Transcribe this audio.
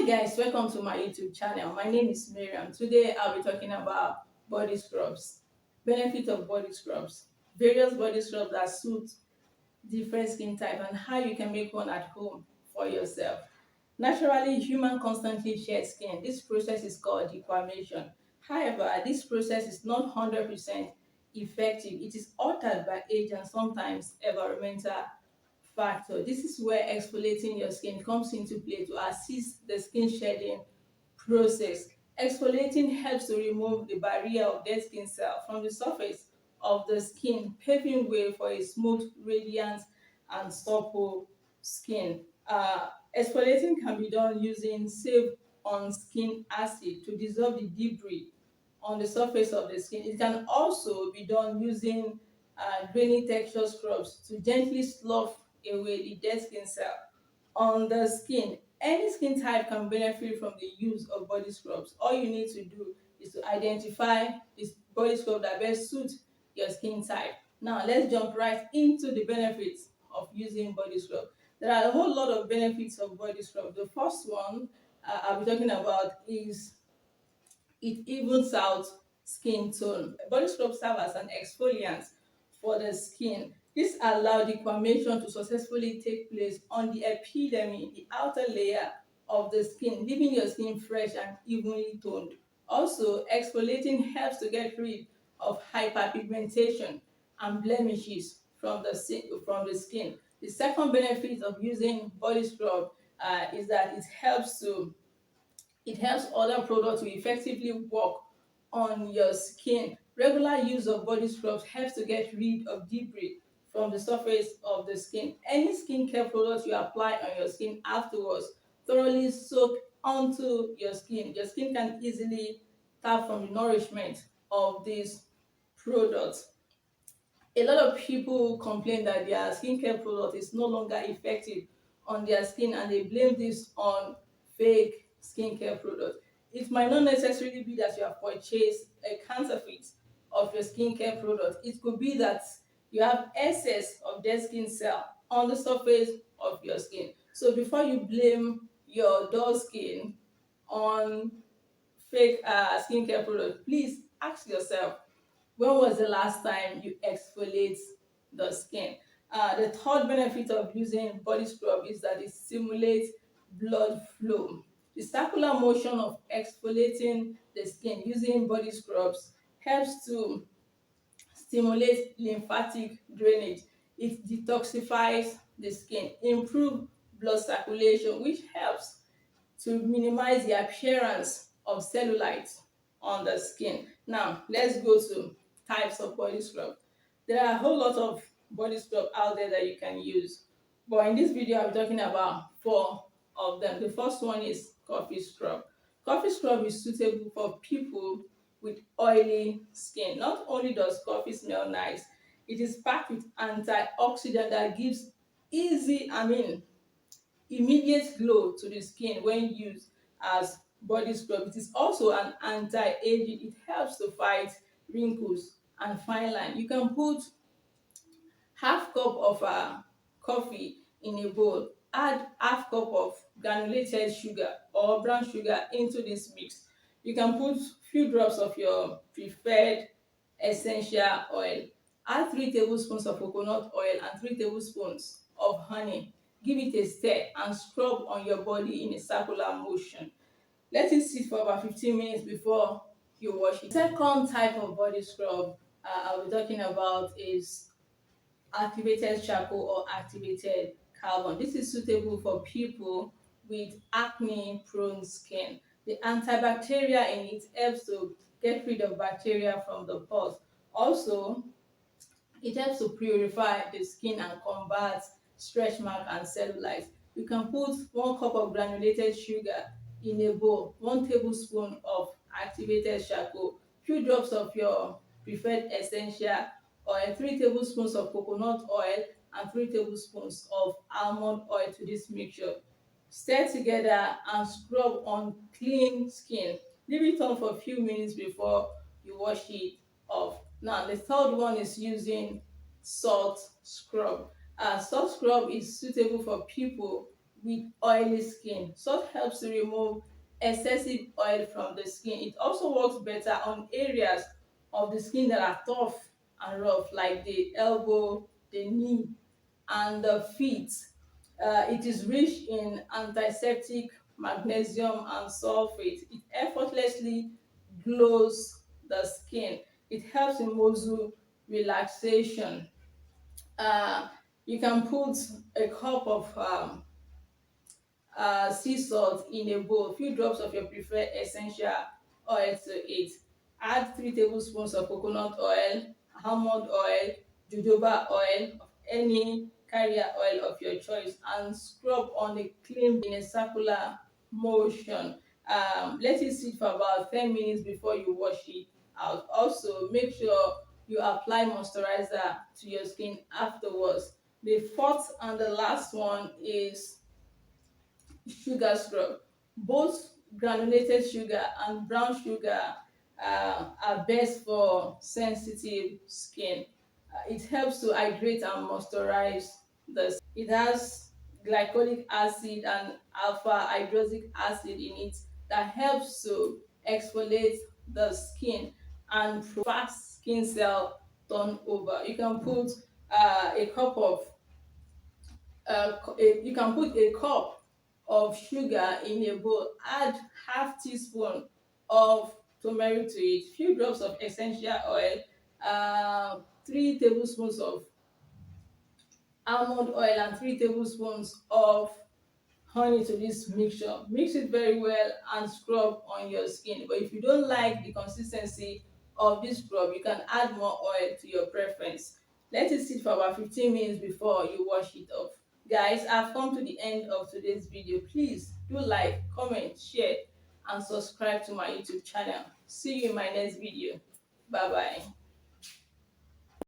Guys, welcome to my YouTube channel. My name is Miriam. Today I'll be talking about body scrubs. Benefit of body scrubs. Various body scrubs that suit different skin type and how you can make one at home for yourself. Naturally, human constantly shed skin. This process is called dequamation. However, this process is not 100% effective. It is altered by age and sometimes environmental factor. This is where exfoliating your skin comes into play to assist the skin shedding process. Exfoliating helps to remove the barrier of dead skin cells from the surface of the skin, paving way for a smooth, radiant, and supple skin. Exfoliating can be done using save on skin acid to dissolve the debris on the surface of the skin. It can also be done using grainy texture scrubs to gently slough away the dead skin cell on the skin. Any skin type can benefit from the use of body scrubs. All you need to do is to identify this body scrub that best suits your skin type. Now let's jump right into the benefits of using body scrub. There are a whole lot of benefits of body scrub. The first one I'll be talking about is it evens out skin tone. Body scrub serve as an exfoliant for the skin. This allows dequamation to successfully take place on the epidermis, the outer layer of the skin, leaving your skin fresh and evenly toned. Also, exfoliating helps to get rid of hyperpigmentation and blemishes from the skin. The second benefit of using body scrub is that it helps other products to effectively work on your skin. Regular use of body scrubs helps to get rid of debris from the surface of the skin. Any skincare products you apply on your skin afterwards thoroughly soak onto your skin. Your skin can easily tap from the nourishment of these products. A lot of people complain that their skincare product is no longer effective on their skin and they blame this on fake skincare products. It might not necessarily be that you have purchased a counterfeit of your skincare product. It could be that you have excess of dead skin cell on the surface of your skin. So before you blame your dull skin on fake skincare products, please ask yourself, when was the last time you exfoliate the skin? The third benefit of using body scrub is that it stimulates blood flow. The circular motion of exfoliating the skin using body scrubs helps to stimulate lymphatic drainage. It detoxifies the skin, improve blood circulation, which helps to minimize the appearance of cellulite on the skin. Now, let's go to types of body scrub. There are a whole lot of body scrub out there that you can use, but in this video, I'm talking about 4 of them. The first one is coffee scrub. Coffee scrub is suitable for people with oily skin. Not only does coffee smell nice, it is packed with antioxidant that gives immediate glow to the skin when used as body scrub. It is also an anti-aging. It helps to fight wrinkles and fine line. You can put half cup of coffee in a bowl, add half cup of granulated sugar or brown sugar into this mix. You can put few drops of your preferred essential oil, add 3 tablespoons of coconut oil and 3 tablespoons of honey. Give it a stir and scrub on your body in a circular motion. Let it sit for about 15 minutes before you wash it. Second type of body scrub I'll be talking about is activated charcoal or activated carbon. This is suitable for people with acne prone skin. The antibacterial in it helps to get rid of bacteria from the pores. Also, it helps to purify the skin and combat stretch mark and cellulite. You can put 1 cup of granulated sugar in a bowl, 1 tablespoon of activated charcoal, few drops of your preferred essential oil, 3 tablespoons of coconut oil, and 3 tablespoons of almond oil to this mixture. Stir together and scrub on clean skin. Leave it on for a few minutes before you wash it off. Now, the third one is using salt scrub. Salt scrub is suitable for people with oily skin. Salt helps to remove excessive oil from the skin. It also works better on areas of the skin that are tough and rough, like the elbow, the knee, and the feet. It is rich in antiseptic, magnesium, and sulfate. It effortlessly glows the skin. It helps in muscle relaxation. Uh, you can put a cup of sea salt in a bowl, few drops of your preferred essential oil to it. Add 3 tablespoons of coconut oil, almond oil, jojoba oil, of any carrier oil of your choice, and scrub on a clean in a circular motion. Let it sit for about 10 minutes before you wash it out. Also, make sure you apply moisturizer to your skin afterwards. The fourth and the last one is sugar scrub. Both granulated sugar and brown sugar are best for sensitive skin. It helps to hydrate and moisturize the skin. It has glycolic acid and alpha hydroxy acid in it that helps to exfoliate the skin and fast skin cell turnover. You can put a cup of you can put a cup of sugar in a bowl, add half teaspoon of turmeric to it, few drops of essential oil, 3 tablespoons of almond oil, and 3 tablespoons of honey to this mixture. Mix it very well and scrub on your skin. But if you don't like the consistency of this scrub, you can add more oil to your preference. Let it sit for about 15 minutes before you wash it off. Guys, I've come to the end of today's video. Please do like, comment, share, and subscribe to my YouTube channel. See you in my next video. Bye bye.